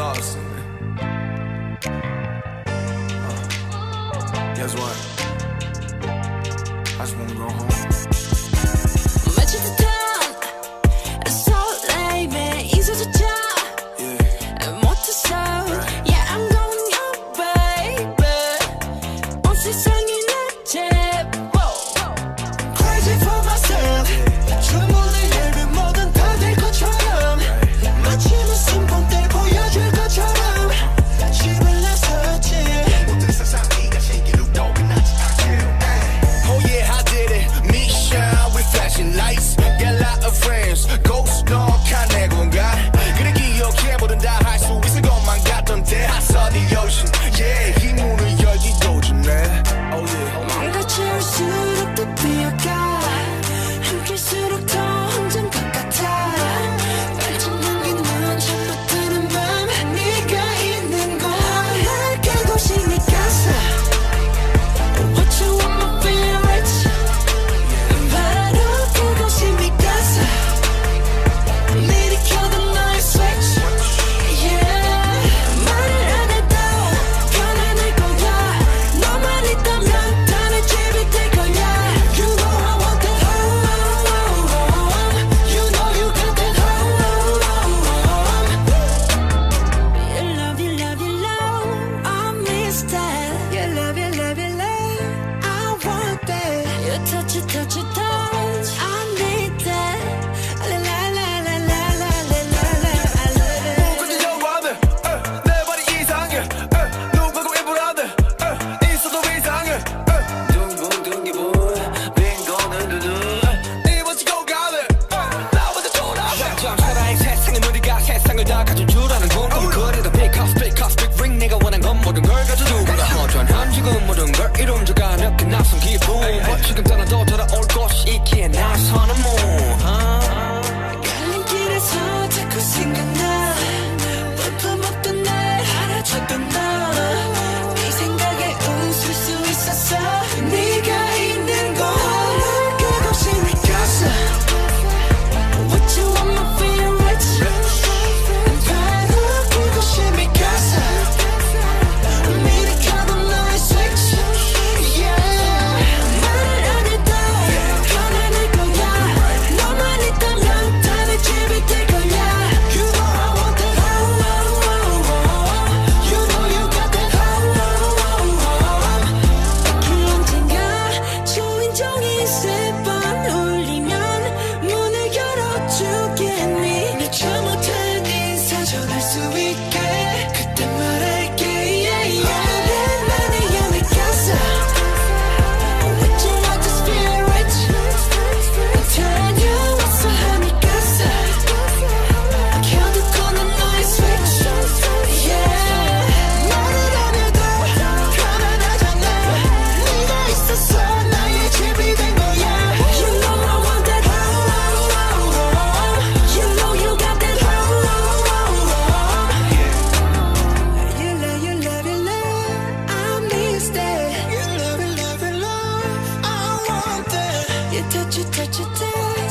exhausting, man. Guess what? I just wanna go home. 지금 떠나도 돌아올 곳이 있기에 나서는 가는 길에서 자꾸 생각나 볼품없던 날 알아줬던 너 네 생각에 웃을 수 있었어 네가 있는 곳 그곳이 내 가슴 What you want my favorites 바로 그곳이 내 가슴 미리켜도 너의 switch touch it, touch it, touch it.